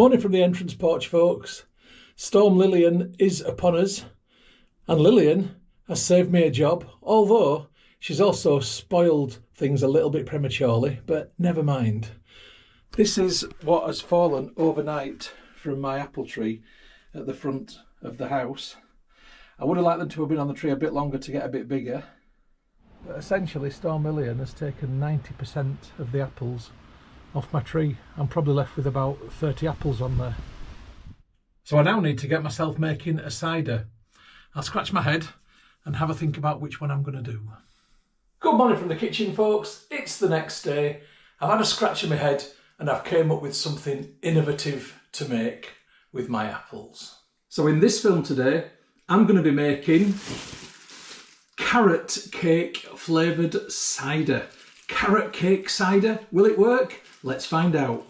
Morning from the entrance porch, folks. Storm Lillian is upon us, and Lillian has saved me a job, although she's also spoiled things a little bit prematurely, but never mind. This is what has fallen overnight from my apple tree at the front of the house. I would have liked them to have been on the tree a bit longer to get a bit bigger. But essentially, Storm Lillian has taken 90% of the apples off my tree. I'm probably left with about 30 apples on there. So I now need to get myself making a cider. I'll scratch my head and have a think about which one I'm going to do. Good morning from the kitchen, folks. It's the next day. I've had a scratch in my head and I've came up with something innovative to make with my apples. So in this film today, I'm going to be making carrot cake flavoured cider. Carrot cake cider, will it work? Let's find out.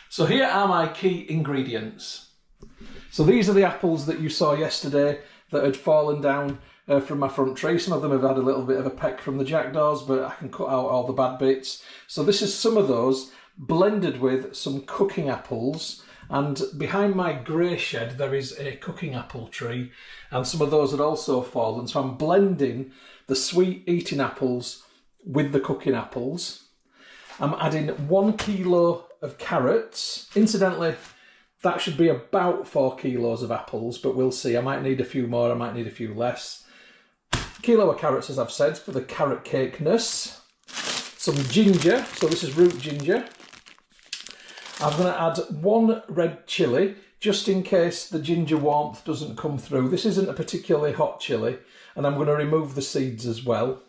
So here are my key ingredients. So these are the apples that you saw yesterday that had fallen down from my front tree. Some of them have had a little bit of a peck from the jackdaws, but I can cut out all the bad bits. So this is some of those blended with some cooking apples. And behind my grey shed there is a cooking apple tree, and some of those had also fallen. So I'm blending the sweet eating apples with the cooking apples. I'm adding 1 kilo of carrots. Incidentally, that should be about 4 kilos of apples, but we'll see. I might need a few more, I might need a few less. Kilo of carrots, as I've said, for the carrot cakeness. Some ginger, so this is root ginger. I'm going to add 1 red chilli, just in case the ginger warmth doesn't come through. This isn't a particularly hot chilli, and I'm going to remove the seeds as well.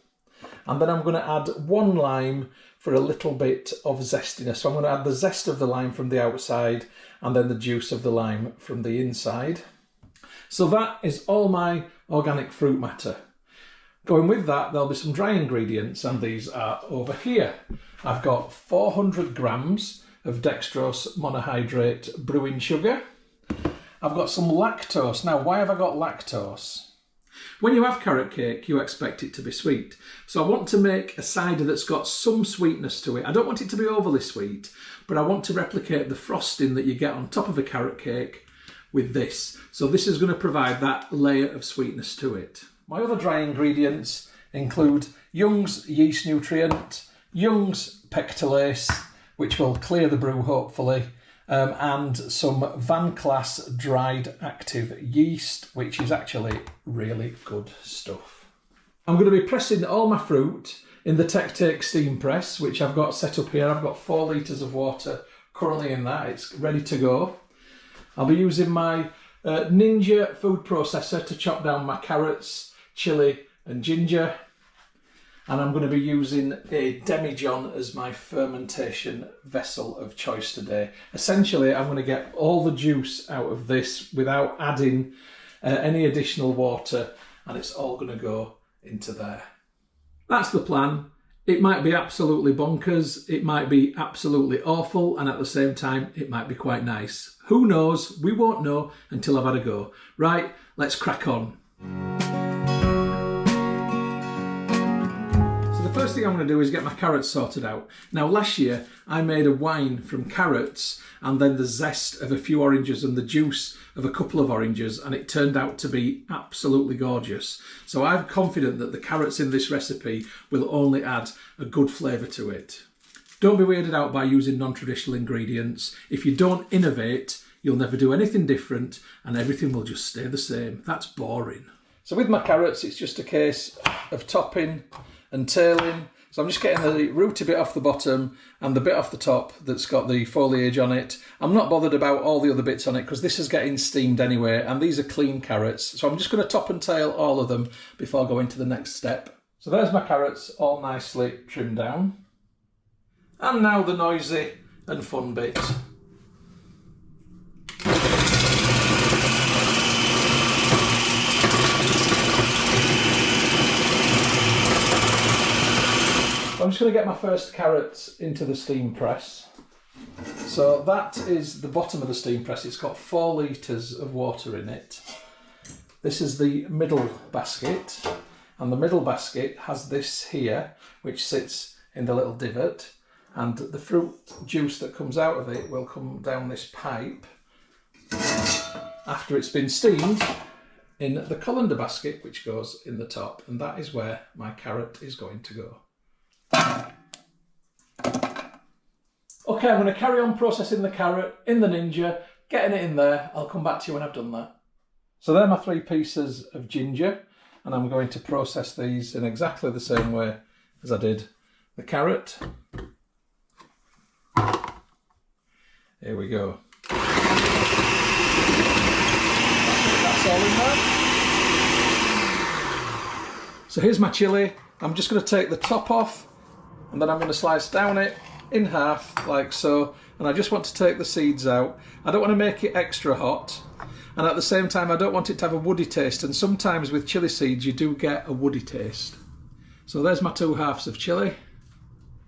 And then I'm going to add 1 lime for a little bit of zestiness. So I'm going to add the zest of the lime from the outside and then the juice of the lime from the inside. So that is all my organic fruit matter. Going with that, there'll be some dry ingredients, and these are over here. I've got 400 grams of dextrose monohydrate brewing sugar. I've got some lactose. Now, why have I got lactose? When you have carrot cake, you expect it to be sweet. So I want to make a cider that's got some sweetness to it. I don't want it to be overly sweet, but I want to replicate the frosting that you get on top of a carrot cake with this. So this is going to provide that layer of sweetness to it. My other dry ingredients include Young's yeast nutrient, Young's pectolase, which will clear the brew hopefully, and some Van Class dried active yeast, which is actually really good stuff. I'm going to be pressing all my fruit in the Tech steam press, which I've got set up here. I've got 4 litres of water currently in that. It's ready to go. I'll be using my Ninja food processor to chop down my carrots, chilli and ginger. And I'm going to be using a demijohn as my fermentation vessel of choice today. Essentially, I'm going to get all the juice out of this without adding any additional water, and it's all going to go into there. That's the plan. It might be absolutely bonkers, it might be absolutely awful, and at the same time, it might be quite nice. Who knows? We won't know until I've had a go. Right, let's crack on. The first thing I'm going to do is get my carrots sorted out. Now, last year I made a wine from carrots and then the zest of a few oranges and the juice of a couple of oranges, and it turned out to be absolutely gorgeous. So I'm confident that the carrots in this recipe will only add a good flavour to it. Don't be weirded out by using non-traditional ingredients. If you don't innovate, you'll never do anything different and everything will just stay the same. That's boring. So with my carrots, it's just a case of topping and tailing. So I'm just getting the rooty bit off the bottom and the bit off the top that's got the foliage on it. I'm not bothered about all the other bits on it because this is getting steamed anyway, and these are clean carrots. So I'm just going to top and tail all of them before going to the next step. So there's my carrots all nicely trimmed down. And now the noisy and fun bit. I'm just going to get my first carrots into the steam press. So that is the bottom of the steam press. It's got 4 litres of water in it. This is the middle basket, and the middle basket has this here, which sits in the little divot, and the fruit juice that comes out of it will come down this pipe after it's been steamed in the colander basket, which goes in the top, and that is where my carrot is going to go. Okay, I'm going to carry on processing the carrot in the Ninja, getting it in there. I'll come back to you when I've done that. So there are my 3 pieces of ginger, and I'm going to process these in exactly the same way as I did the carrot. Here we go. That's all in there. So here's my chilli. I'm just going to take the top off, and then I'm going to slice down it in half like so, and I just want to take the seeds out. I don't want to make it extra hot, and at the same time I don't want it to have a woody taste, and sometimes with chilli seeds you do get a woody taste. So there's my 2 halves of chilli,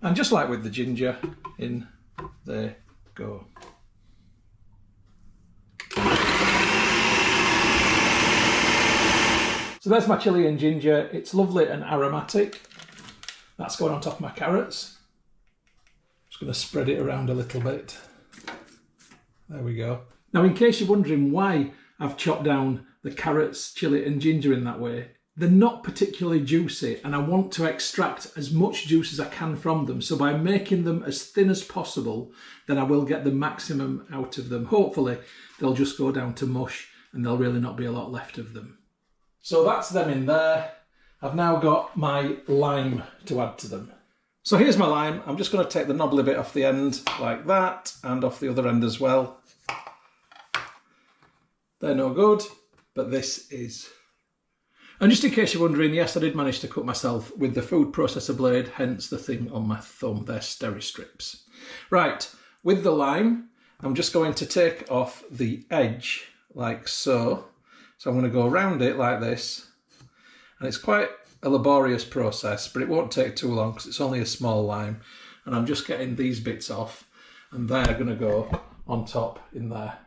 and just like with the ginger, in they go. So there's my chilli and ginger. It's lovely and aromatic. That's going on top of my carrots. Just going to spread it around a little bit. There we go. Now, in case you're wondering why I've chopped down the carrots, chilli and ginger in that way, they're not particularly juicy, and I want to extract as much juice as I can from them. So by making them as thin as possible, then I will get the maximum out of them. Hopefully, they'll just go down to mush and there'll really not be a lot left of them. So that's them in there. I've now got my lime to add to them. So here's my lime. I'm just going to take the knobbly bit off the end like that, and off the other end as well. They're no good, but this is. And just in case you're wondering, yes, I did manage to cut myself with the food processor blade, hence the thing on my thumb. They're steri strips. Right, with the lime, I'm just going to take off the edge like so. So I'm going to go around it like this, and it's quite a laborious process, but it won't take too long because it's only a small lime. And I'm just getting these bits off, and they're going to go on top in there.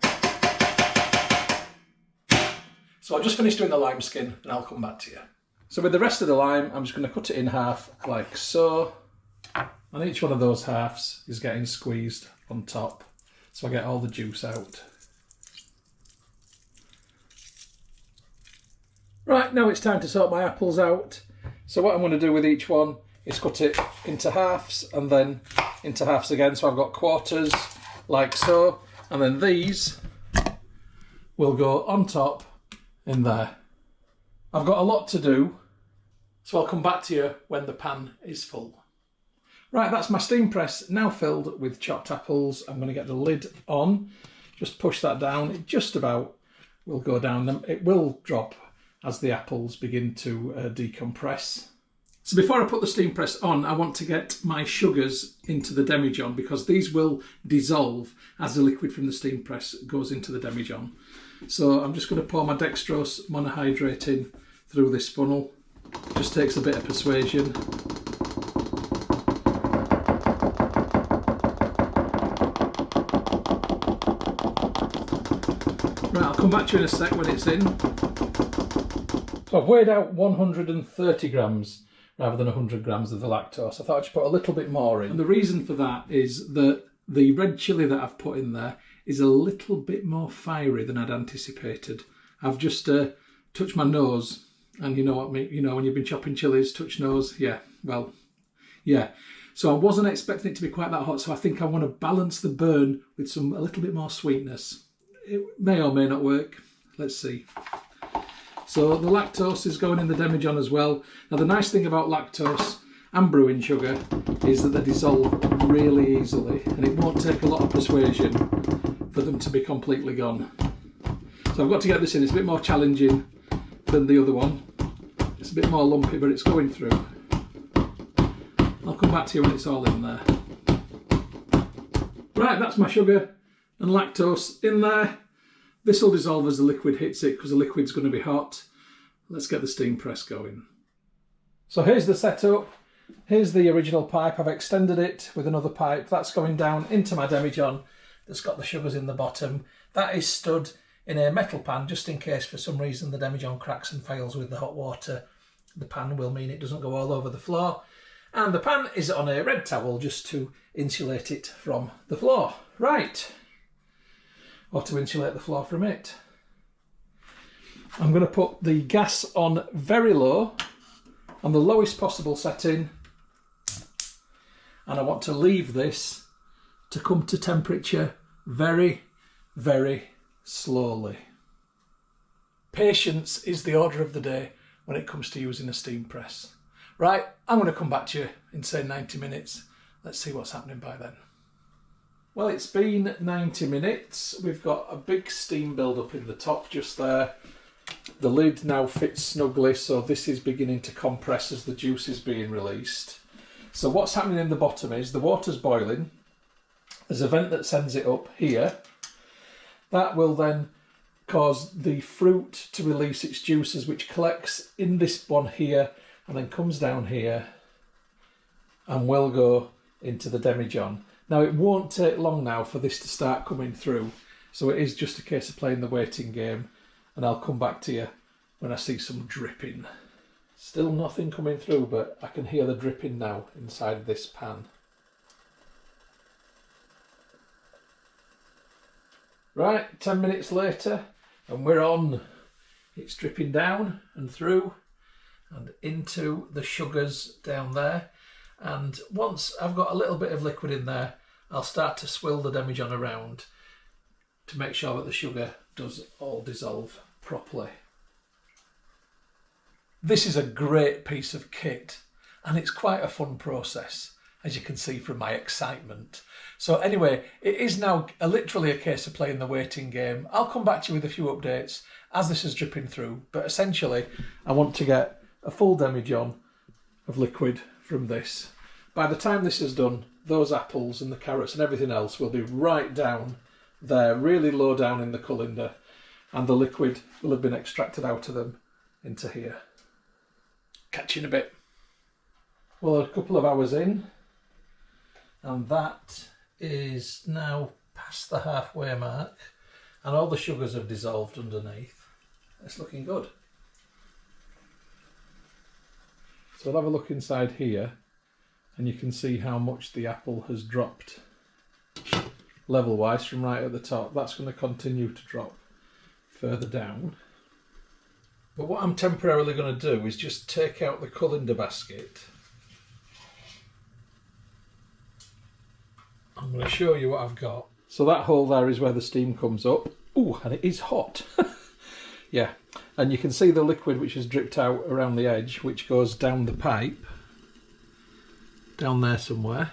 So I'll just finish doing the lime skin and I'll come back to you. So with the rest of the lime, I'm just going to cut it in half like so. And each one of those halves is getting squeezed on top, so I get all the juice out. Right, now it's time to sort my apples out. So what I'm going to do with each one is cut it into halves and then into halves again. So I've got quarters like so, and then these will go on top in there. I've got a lot to do, so I'll come back to you when the pan is full. Right, that's my steam press now filled with chopped apples. I'm going to get the lid on, just push that down. It just about will go down. It will drop as the apples begin to decompress. So before I put the steam press on, I want to get my sugars into the demijohn, because these will dissolve as the liquid from the steam press goes into the demijohn. So I'm just going to pour my dextrose monohydrate in through this funnel. Just takes a bit of persuasion. Right, I'll come back to you in a sec when it's in. So I've weighed out 130 grams rather than 100 grams of the lactose. I thought I'd just put a little bit more in. And the reason for that is that the red chilli that I've put in there is a little bit more fiery than I'd anticipated. I've just touched my nose, and you know what when you've been chopping chilies, touch nose, yeah, well, yeah. So I wasn't expecting it to be quite that hot, so I think I want to balance the burn with a little bit more sweetness. It may or may not work, let's see. So the lactose is going in the demijohn as well. Now the nice thing about lactose and brewing sugar is that they dissolve really easily, and it won't take a lot of persuasion for them to be completely gone. So I've got to get this in. It's a bit more challenging than the other one. It's a bit more lumpy, but it's going through. I'll come back to you when it's all in there. Right, that's my sugar and lactose in there. This will dissolve as the liquid hits it because the liquid's going to be hot. Let's get the steam press going. So here's the setup. Here's the original pipe. I've extended it with another pipe. That's going down into my demijohn that's got the sugars in the bottom. That is stood in a metal pan just in case for some reason the demijohn cracks and fails with the hot water. The pan will mean it doesn't go all over the floor. And the pan is on a red towel just to insulate it from the floor. Right, or to insulate the floor from it. I'm going to put the gas on very low, on the lowest possible setting, and I want to leave this to come to temperature very, very slowly. Patience is the order of the day when it comes to using a steam press. Right, I'm going to come back to you in say 90 minutes. Let's see what's happening by then. Well, it's been 90 minutes. We've got a big steam build-up in the top just there. The lid now fits snugly, so this is beginning to compress as the juice is being released. So what's happening in the bottom is the water's boiling. There's a vent that sends it up here. That will then cause the fruit to release its juices, which collects in this one here and then comes down here and will go into the demijohn. Now it won't take long now for this to start coming through, so it is just a case of playing the waiting game, and I'll come back to you when I see some dripping. Still nothing coming through, but I can hear the dripping now inside this pan. Right, 10 minutes later and we're on. It's dripping down and through and into the sugars down there. And once I've got a little bit of liquid in there, I'll start to swill the demijohn around to make sure that the sugar does all dissolve properly. This is a great piece of kit and it's quite a fun process, as you can see from my excitement. So anyway, it is now literally a case of playing the waiting game. I'll come back to you with a few updates as this is dripping through, but essentially I want to get a full demijohn of liquid from this. By the time this is done, those apples and the carrots and everything else will be right down there, really low down in the colander, and the liquid will have been extracted out of them into here. Catch you in a bit. Well, a couple of hours in, and that is now past the halfway mark, and all the sugars have dissolved underneath. It's looking good. So I'll have a look inside here and you can see how much the apple has dropped level wise from right at the top. That's going to continue to drop further down. But what I'm temporarily going to do is just take out the colander basket. I'm going to show you what I've got. So that hole there is where the steam comes up. Ooh, and it is hot. Yeah, and you can see the liquid which has dripped out around the edge, which goes down the pipe, down there somewhere.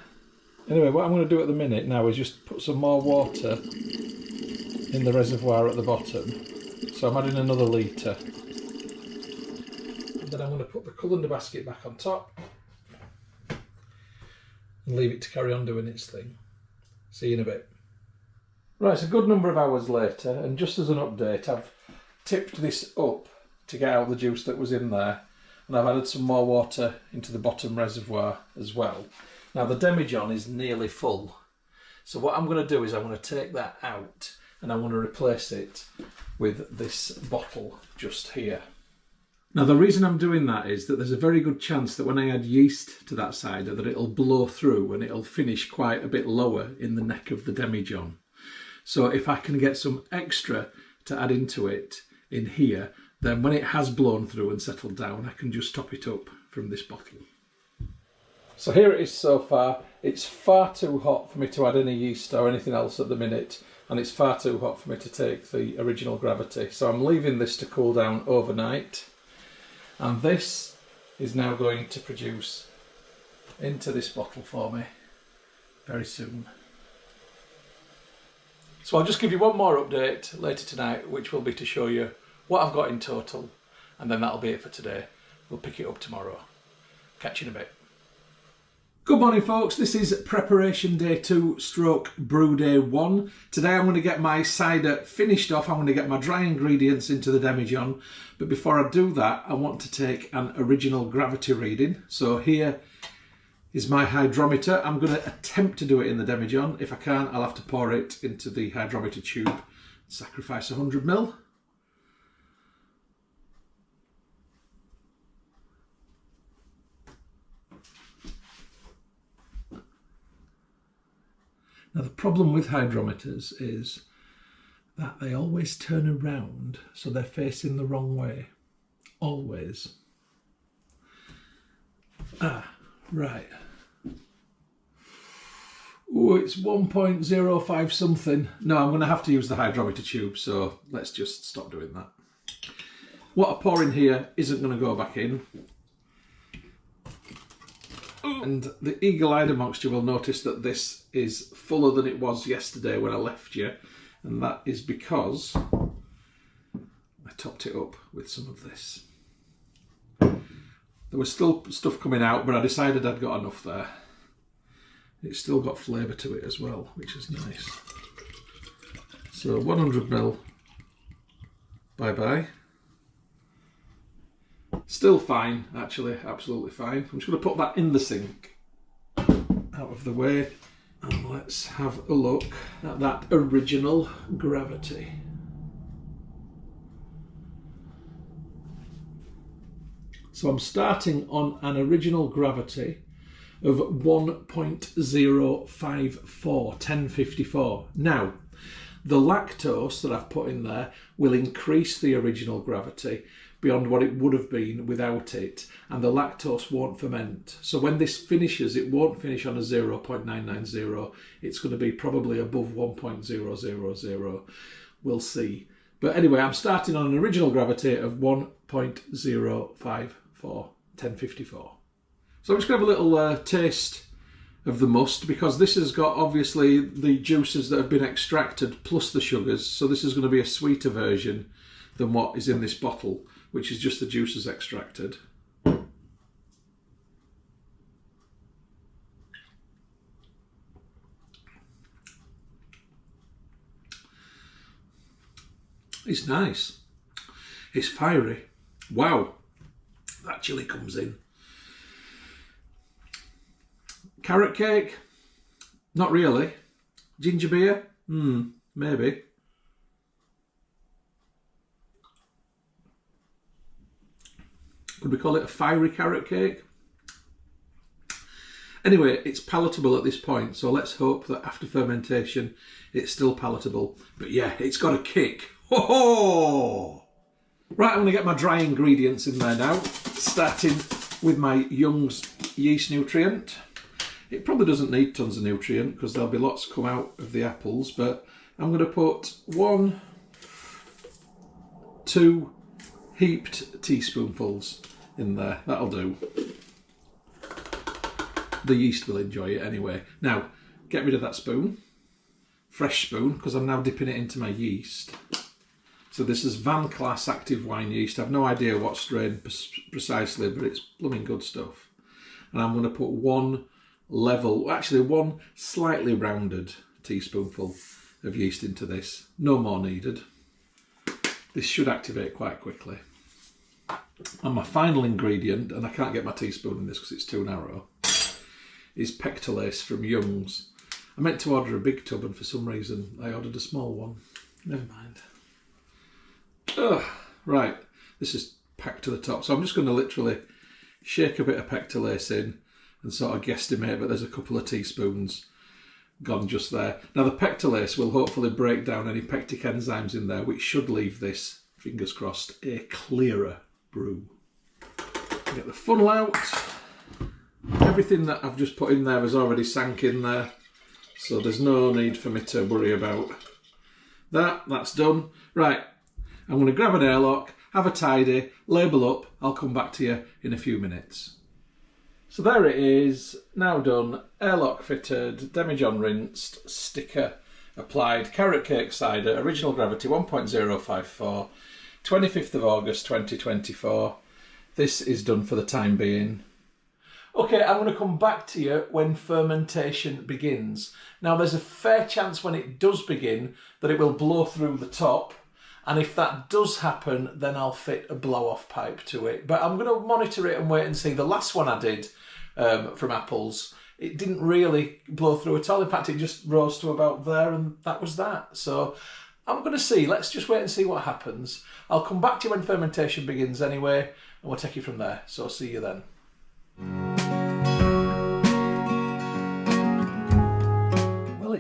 Anyway, what I'm going to do at the minute now is just put some more water in the reservoir at the bottom. So I'm adding another litre. And then I'm going to put the colander basket back on top and leave it to carry on doing its thing. See you in a bit. Right, it's a good number of hours later, and just as an update, I've tipped this up to get out the juice that was in there, and I've added some more water into the bottom reservoir as well. Now the demijohn is nearly full, so what I'm going to do is I'm going to take that out and I'm going to replace it with this bottle just here. Now the reason I'm doing that is that there's a very good chance that when I add yeast to that cider that it'll blow through and it'll finish quite a bit lower in the neck of the demijohn. So if I can get some extra to add into it in here, then when it has blown through and settled down, I can just top it up from this bottle. So here it is so far. It's far too hot for me to add any yeast or anything else at the minute, and it's far too hot for me to take the original gravity. So I'm leaving this to cool down overnight, and this is now going to produce into this bottle for me very soon. So I'll just give you one more update later tonight, which will be to show you what I've got in total, and then that'll be it for today. We'll pick it up tomorrow. Catch you in a bit. Good morning folks, this is preparation day 2 / brew day 1. Today I'm going to get my cider finished off. I'm going to get my dry ingredients into the demijohn, but before I do that I want to take an original gravity reading. So here is my hydrometer. I'm going to attempt to do it in the demijohn. If I can't, I'll have to pour it into the hydrometer tube, sacrifice 100 ml. Now the problem with hydrometers is that they always turn around so they're facing the wrong way. Always. Right. Oh, it's 1.05 something. No, I'm going to have to use the hydrometer tube, so let's just stop doing that. What I pour in here isn't going to go back in. And the eagle-eyed amongst you will notice that this is fuller than it was yesterday when I left you. And that is because I topped it up with some of this. There was still stuff coming out, but I decided I'd got enough there. It's still got flavour to it as well, which is nice. So 100ml, bye-bye. Still fine, actually, absolutely fine. I'm just going to put that in the sink, out of the way. And let's have a look at that original gravity. So I'm starting on an original gravity of 1.054, 1054. Now, the lactose that I've put in there will increase the original gravity beyond what it would have been without it, and the lactose won't ferment. So when this finishes, it won't finish on a 0.990. It's going to be probably above 1.000. We'll see. But anyway, I'm starting on an original gravity of 1.054, 1054. So I'm just going to have a little taste of the must, because this has got obviously the juices that have been extracted plus the sugars. So this is going to be a sweeter version than what is in this bottle, which is just the juices extracted. It's nice. It's fiery. Wow, that chilli comes in. Carrot cake? Not really. Ginger beer? Maybe. Could we call it a fiery carrot cake? Anyway, it's palatable at this point, so let's hope that after fermentation it's still palatable. But yeah, it's got a kick. Ho-ho! Right, I'm going to get my dry ingredients in there now, starting with my Young's yeast nutrient. It probably doesn't need tons of nutrient because there'll be lots come out of the apples, but I'm going to put 2 heaped teaspoonfuls in there. That'll do. The yeast will enjoy it anyway. Now, get rid of that spoon. Fresh spoon, because I'm now dipping it into my yeast. So this is Van Class Active Wine Yeast. I've no idea what strain precisely, but it's blooming good stuff. And I'm going to put one slightly rounded teaspoonful of yeast into this. No more needed. This should activate quite quickly. And my final ingredient, and I can't get my teaspoon in this because it's too narrow, is Pectolase from Young's. I meant to order a big tub and for some reason I ordered a small one. Never mind. Right, this is packed to the top. So I'm just going to literally shake a bit of Pectolase in and sort of guesstimate, but there's a couple of teaspoons gone just there. Now the Pectolase will hopefully break down any pectic enzymes in there, which should leave this, fingers crossed, a clearer brew. Get the funnel out. Everything that I've just put in there has already sank in there, so there's no need for me to worry about that. That's done. Right, I'm going to grab an airlock, have a tidy, label up. I'll come back to you in a few minutes. So there it is, now done, airlock fitted, demijohn rinsed, sticker applied, carrot cake cider, original gravity 1.054, 25th of August 2024. This is done for the time being. Okay, I'm going to come back to you when fermentation begins. Now there's a fair chance when it does begin that it will blow through the top, and if that does happen then I'll fit a blow-off pipe to it. But I'm going to monitor it and wait and see. The last one I did from apples, it didn't really blow through at all. In fact, it just rose to about there and that was that. So I'm going to see. Let's just wait and see what happens. I'll come back to you when fermentation begins anyway, and we'll take you from there. So see you then.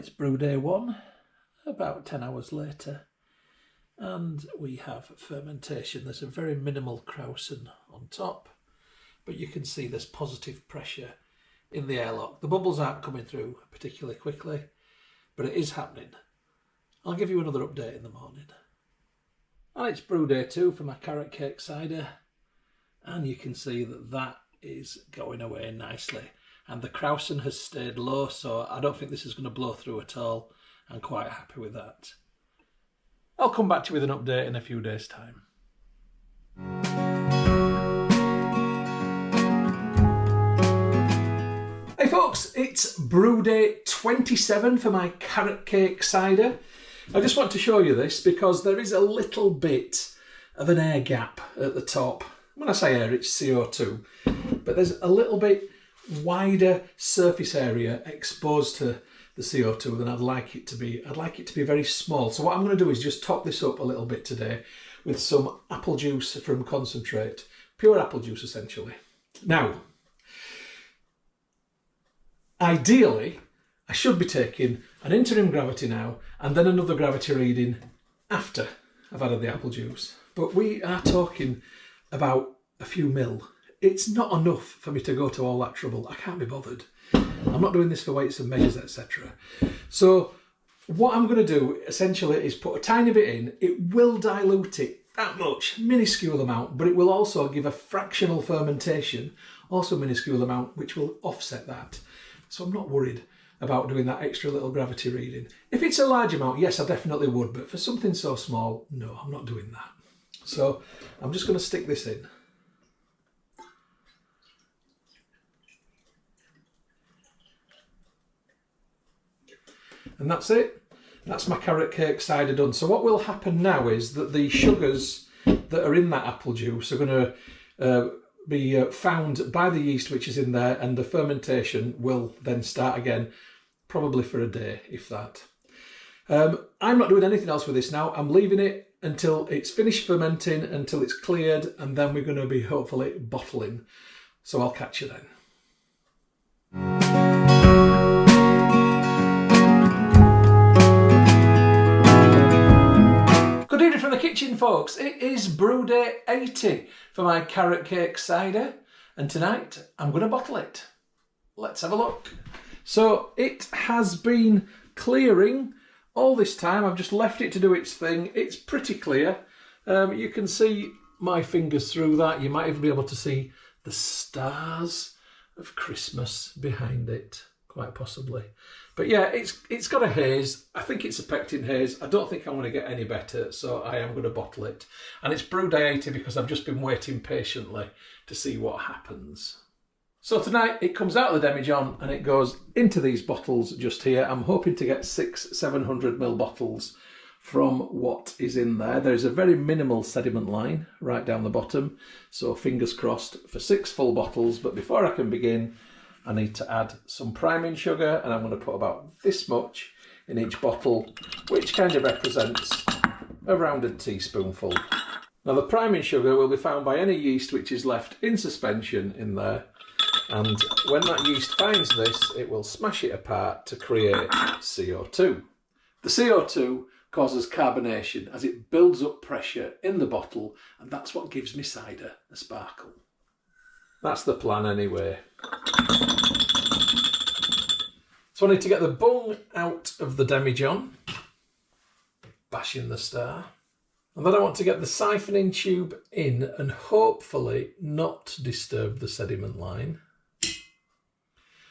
it's brew day 1, about 10 hours later, and we have fermentation. There's a very minimal krausen on top, but you can see there's positive pressure in the airlock. The bubbles aren't coming through particularly quickly, but it is happening. I'll give you another update in the morning. And it's brew day 2 for my carrot cake cider, and you can see that that is going away nicely. And the krausen has stayed low, so I don't think this is going to blow through at all. I'm quite happy with that. I'll come back to you with an update in a few days' time. Hey folks, it's brew day 27 for my carrot cake cider. I just want to show you this because there is a little bit of an air gap at the top. When I say air, it's CO2, but there's a little bit wider surface area exposed to the CO2 than I'd like it to be. I'd like it to be very small. So what I'm going to do is just top this up a little bit today with some apple juice from concentrate, pure apple juice essentially. Now, ideally, I should be taking an interim gravity now and then another gravity reading after I've added the apple juice. But we are talking about a few mil. It's not enough for me to go to all that trouble. I can't be bothered. I'm not doing this for weights and measures, etc. So what I'm going to do essentially is put a tiny bit in. It will dilute it that much, minuscule amount, but it will also give a fractional fermentation, also minuscule amount, which will offset that. So I'm not worried about doing that extra little gravity reading. If it's a large amount, yes, I definitely would, but for something so small, no, I'm not doing that. So I'm just going to stick this in. And that's it. That's my carrot cake cider done. So what will happen now is that the sugars that are in that apple juice are going to be found by the yeast which is in there, and the fermentation will then start again, probably for a day, if that. I'm not doing anything else with this now. I'm leaving it until it's finished fermenting, until it's cleared, and then we're going to be hopefully bottling. So I'll catch you then. Good evening from the kitchen, folks. It is brew day 80 for my carrot cake cider, and tonight I'm going to bottle it. Let's have a look. So it has been clearing all this time. I've just left it to do its thing. It's pretty clear. You can see my fingers through that. You might even be able to see the stars of Christmas behind it, quite possibly. But yeah, it's got a haze. I think it's a pectin haze. I don't think I'm going to get any better, so I am going to bottle it. And it's brew day 80 because I've just been waiting patiently to see what happens. So tonight it comes out of the demijohn and it goes into these bottles just here. I'm hoping to get 700ml bottles from what is in there. There's a very minimal sediment line right down the bottom, so fingers crossed for 6 full bottles. But before I can begin, I need to add some priming sugar, and I'm going to put about this much in each bottle, which kind of represents a rounded teaspoonful. Now the priming sugar will be found by any yeast which is left in suspension in there, and when that yeast finds this, it will smash it apart to create CO2. The CO2 causes carbonation as it builds up pressure in the bottle, and that's what gives me cider a sparkle. That's the plan anyway. So I need to get the bung out of the demijohn, bashing the star. And then I want to get the siphoning tube in and hopefully not disturb the sediment line.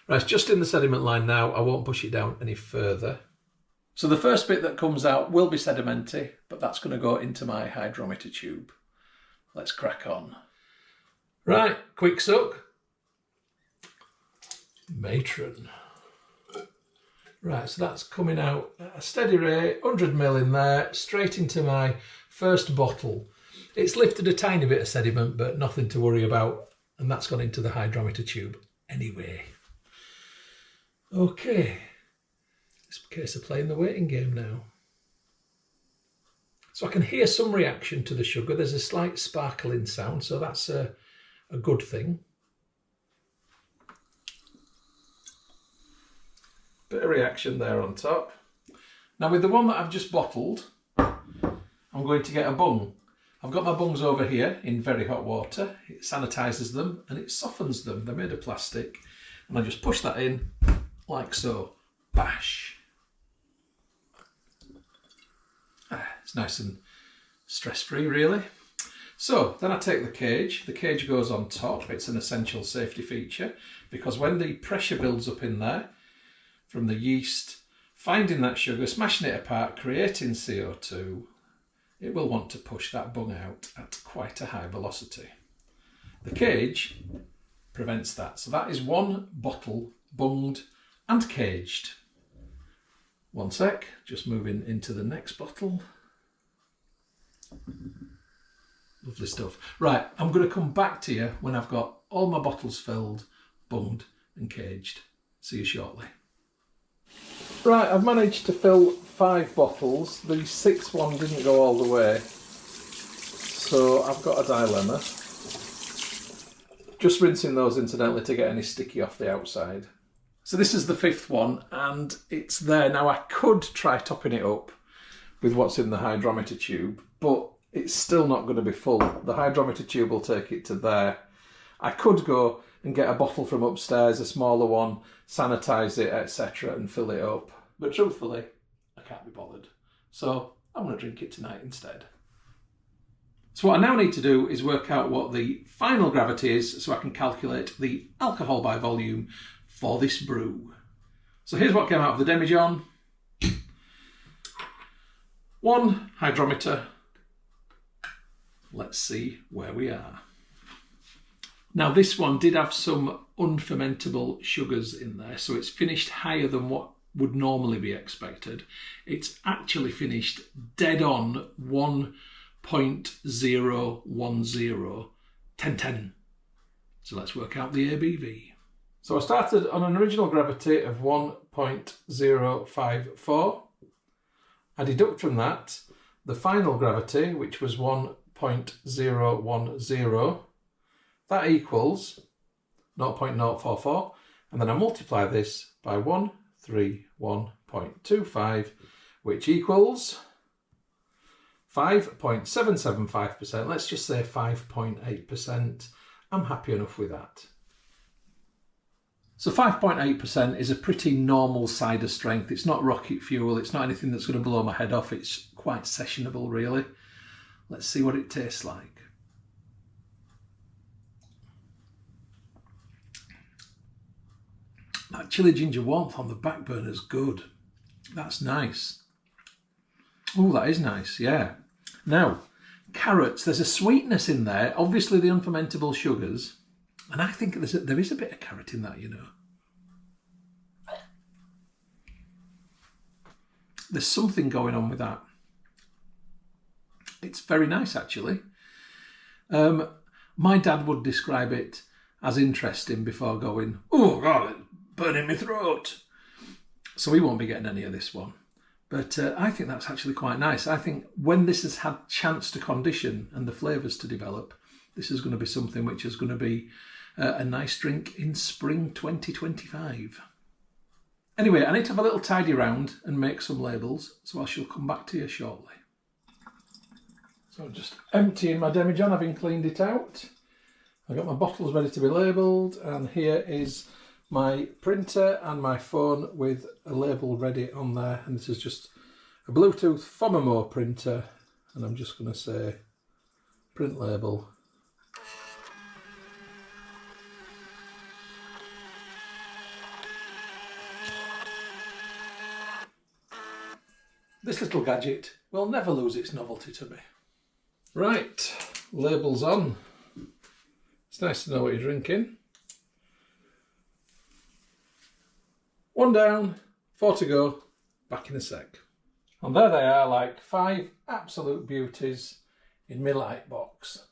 Right, it's just in the sediment line now. I won't push it down any further. So the first bit that comes out will be sedimenty, but that's going to go into my hydrometer tube. Let's crack on. Right, quick suck. Matron. Right, so that's coming out at a steady rate, 100ml in there, straight into my first bottle. It's lifted a tiny bit of sediment, but nothing to worry about, and that's gone into the hydrometer tube anyway. Okay, it's a case of playing the waiting game now. So I can hear some reaction to the sugar. There's a slight sparkling sound, so that's a good thing. Bit of reaction there on top. Now with the one that I've just bottled, I'm going to get a bung. I've got my bungs over here in very hot water. It sanitises them and it softens them. They're made of plastic. And I just push that in like so. Bash. It's nice and stress-free really. So then I take the cage. The cage goes on top. It's an essential safety feature because when the pressure builds up in there from the yeast, finding that sugar, smashing it apart, creating CO2, it will want to push that bung out at quite a high velocity. The cage prevents that. So that is one bottle bunged and caged. One sec, just moving into the next bottle. Lovely stuff. Right, I'm going to come back to you when I've got all my bottles filled, bunged and caged. See you shortly. Right, I've managed to fill 5 bottles. The 6th one didn't go all the way, so I've got a dilemma. Just rinsing those incidentally to get any sticky off the outside. So this is the 5th one and it's there. Now I could try topping it up with what's in the hydrometer tube, but it's still not going to be full. The hydrometer tube will take it to there. I could go and get a bottle from upstairs, a smaller one, sanitise it, etc. and fill it up. But truthfully, I can't be bothered. So I'm going to drink it tonight instead. So what I now need to do is work out what the final gravity is so I can calculate the alcohol by volume for this brew. So here's what came out of the demijohn. 1 hydrometer. Let's see where we are. Now this one did have some unfermentable sugars in there, so it's finished higher than what would normally be expected. It's actually finished dead on 1.010, 1010. So let's work out the ABV. So I started on an original gravity of 1.054. I deduct from that the final gravity, which was 1.010. That equals 0.044, and then I multiply this by 131.25, which equals 5.775%. Let's just say 5.8%. I'm happy enough with that. So 5.8% is a pretty normal cider strength. It's not rocket fuel. It's not anything that's going to blow my head off. It's quite sessionable, really. Let's see what it tastes like. That chili ginger warmth on the back burner is good. That's nice. Oh, that is nice, yeah. Now, carrots, there's a sweetness in there. Obviously the unfermentable sugars. And I think there is a bit of carrot in that, you know. There's something going on with that. It's very nice, actually. My dad would describe it as interesting before going, oh, God, it's burning my throat. So we won't be getting any of this one. But I think that's actually quite nice. I think when this has had chance to condition and the flavours to develop, this is going to be something which is going to be a nice drink in spring 2025. Anyway, I need to have a little tidy round and make some labels, so I shall come back to you shortly. So I'm just emptying my demijohn, having cleaned it out. I've got my bottles ready to be labelled, and here is my printer and my phone with a label ready on there, and this is just a Bluetooth Fomamo printer, and I'm just going to say print label. This little gadget will never lose its novelty to me. Right, labels on. It's nice to know what you're drinking. 1 down, 4 to go, back in a sec. And there they are, like 5 absolute beauties in my light box.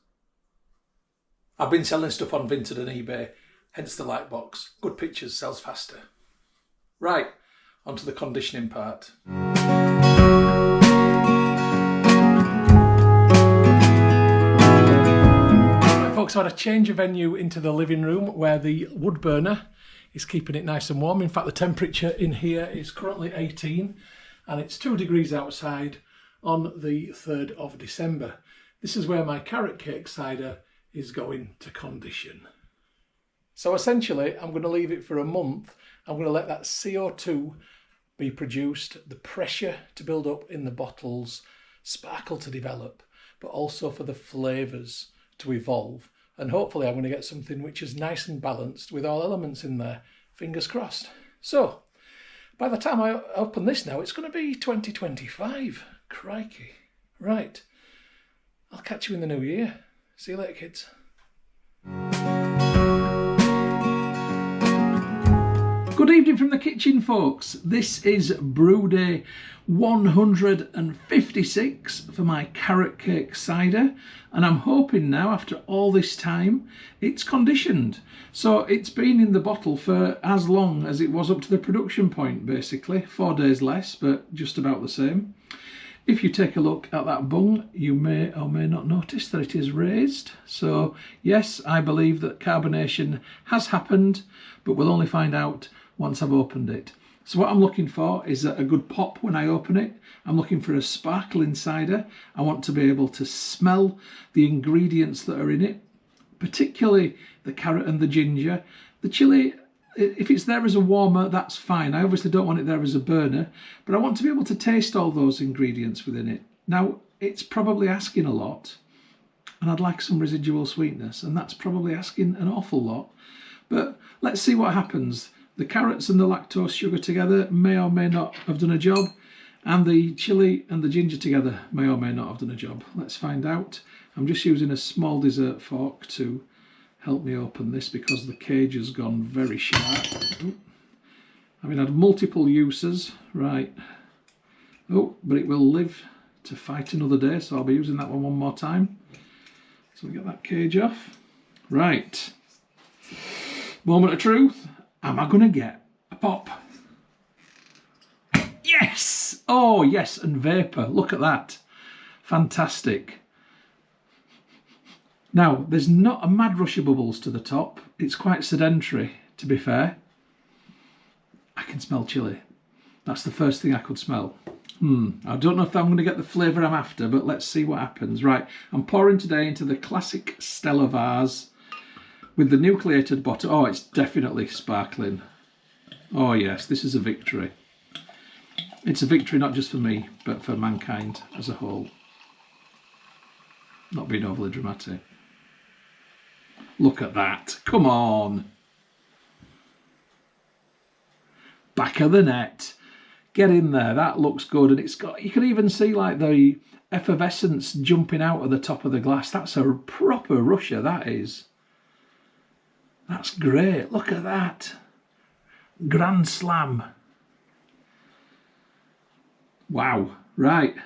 I've been selling stuff on Vinted and eBay, hence the light box. Good pictures, sells faster. Right, on to the conditioning part. Right, folks, I had a change of venue into the living room where the wood burner is keeping it nice and warm. In fact, the temperature in here is currently 18 and it's 2 degrees outside on the 3rd of December. This is where my carrot cake cider is going to condition. So essentially, I'm going to leave it for a month. I'm going to let that CO2 be produced, the pressure to build up in the bottles, sparkle to develop, but also for the flavours to evolve. And hopefully I'm going to get something which is nice and balanced with all elements in there. Fingers crossed. So, by the time I open this now, it's going to be 2025. Crikey. Right. I'll catch you in the new year. See you later, kids. Good evening from the kitchen, folks. This is brew day 156 for my carrot cake cider, and I'm hoping now, after all this time, it's conditioned. So it's been in the bottle for as long as it was up to the production point, basically. 4 days less, but just about the same. If you take a look at that bung, you may or may not notice that it is raised. So yes, I believe that carbonation has happened, but we'll only find out once I've opened it. So what I'm looking for is a good pop when I open it. I'm looking for a sparkling cider. I want to be able to smell the ingredients that are in it, particularly the carrot and the ginger. The chilli, if it's there as a warmer, that's fine. I obviously don't want it there as a burner, but I want to be able to taste all those ingredients within it. Now, it's probably asking a lot, and I'd like some residual sweetness, and that's probably asking an awful lot. But let's see what happens. The carrots and the lactose sugar together may or may not have done a job, and the chilli and the ginger together may or may not have done a job. Let's find out. I'm just using a small dessert fork to help me open this because the cage has gone very sharp. I've had multiple uses, right. Oh, but it will live to fight another day, so I'll be using that one more time. So we get that cage off. Right. Moment of truth. Am I going to get a pop? Yes! Oh, yes, and vapour. Look at that. Fantastic. Now, there's not a mad rush of bubbles to the top. It's quite sedentary, to be fair. I can smell chilli. That's the first thing I could smell. I don't know if I'm going to get the flavour I'm after, but let's see what happens. Right, I'm pouring today into the classic Stella vase with the nucleated bottle. Oh, it's definitely sparkling. Oh yes, this is a victory. It's a victory not just for me, but for mankind as a whole. Not being overly dramatic. Look at that. Come on. Back of the net. Get in there. That looks good. And it's got, you can even see like the effervescence jumping out of the top of the glass. That's a proper rusher, that is. That's great. Look at that. Grand slam. Wow. Right.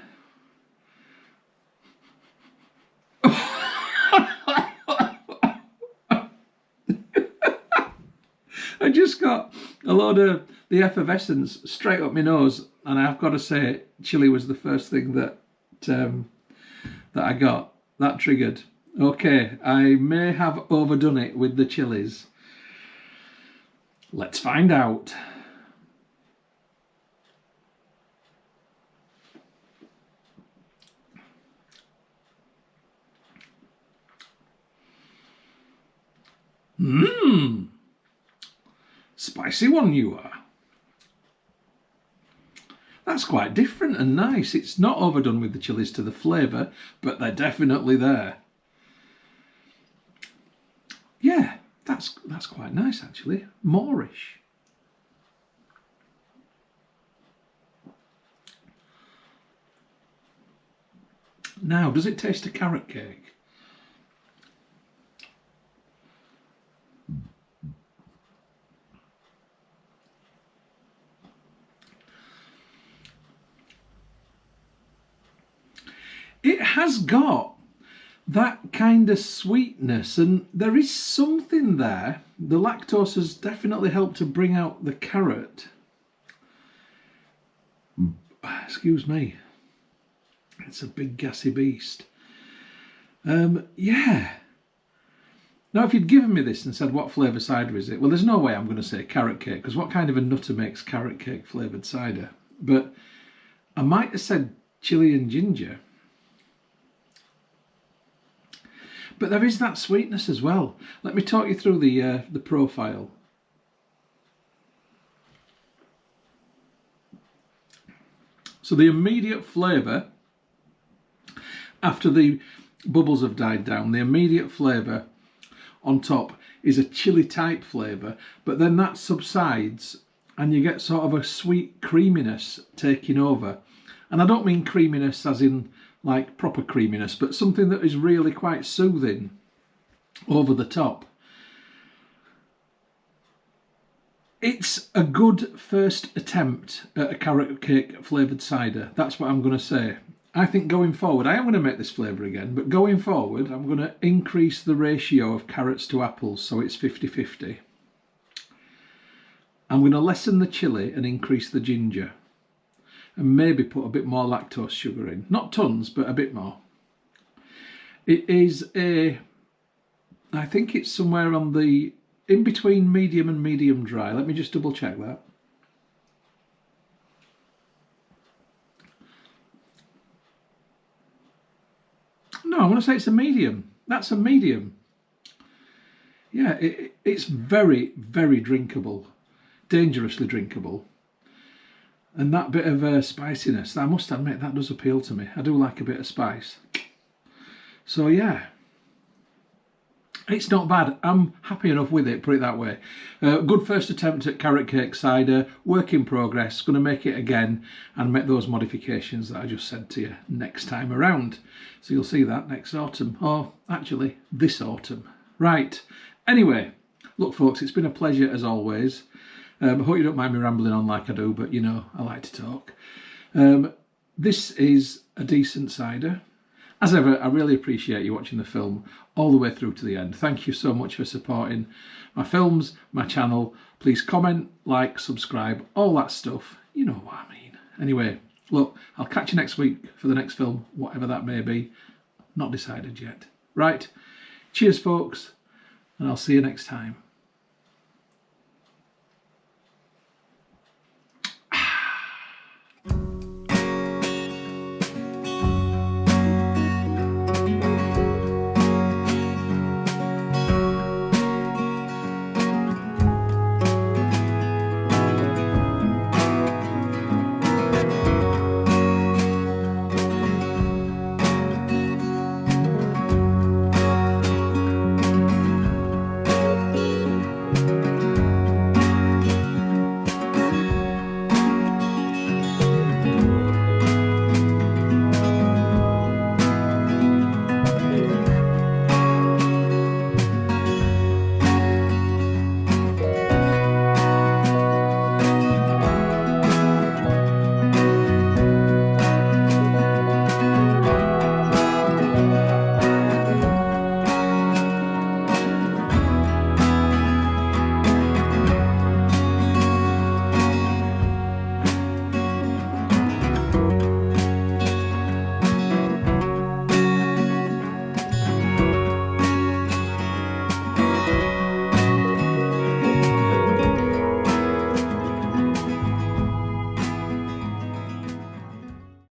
I just got a load of the effervescence straight up my nose, and I've got to say, chilli was the first thing that I got. That triggered. Okay, I may have overdone it with the chilies. Let's find out. Spicy one you are. That's quite different and nice. It's not overdone with the chilies to the flavour, but they're definitely there. Yeah, that's quite nice actually. Moorish. Now, does it taste a carrot cake? It has got that kind of sweetness, and there is something there. The lactose has definitely helped to bring out the carrot. Excuse me. It's a big gassy beast. Yeah. Now, if you'd given me this and said, what flavour cider is it? Well, there's no way I'm going to say carrot cake, because what kind of a nutter makes carrot cake flavoured cider? But I might have said chilli and ginger. But there is that sweetness as well. Let me talk you through the profile. So the immediate flavour, after the bubbles have died down, the immediate flavour on top is a chilli type flavour, but then that subsides and you get sort of a sweet creaminess taking over. And I don't mean creaminess as in like proper creaminess, but something that is really quite soothing over the top. It's a good first attempt at a carrot cake flavoured cider. That's what I'm going to say. I think going forward, I am going to make this flavour again, but going forward, I'm going to increase the ratio of carrots to apples so it's 50-50. I'm going to lessen the chilli and increase the ginger. And maybe put a bit more lactose sugar in. Not tons, but a bit more. It is I think it's somewhere on the, in between medium and medium dry. Let me just double check that. No, I want to say it's a medium. That's a medium. Yeah, it's very, very drinkable. Dangerously drinkable. And that bit of spiciness, I must admit, that does appeal to me. I do like a bit of spice. So yeah, it's not bad. I'm happy enough with it, put it that way. Good first attempt at carrot cake cider, work in progress. Going to make it again and make those modifications that I just said to you next time around. So you'll see that next autumn, or actually this autumn. Right, anyway, look folks, it's been a pleasure as always. I hope you don't mind me rambling on like I do, but you know, I like to talk. This is a decent cider. As ever, I really appreciate you watching the film all the way through to the end. Thank you so much for supporting my films, my channel. Please comment, like, subscribe, all that stuff. You know what I mean. Anyway, look, I'll catch you next week for the next film, whatever that may be. Not decided yet. Right, cheers folks, and I'll see you next time.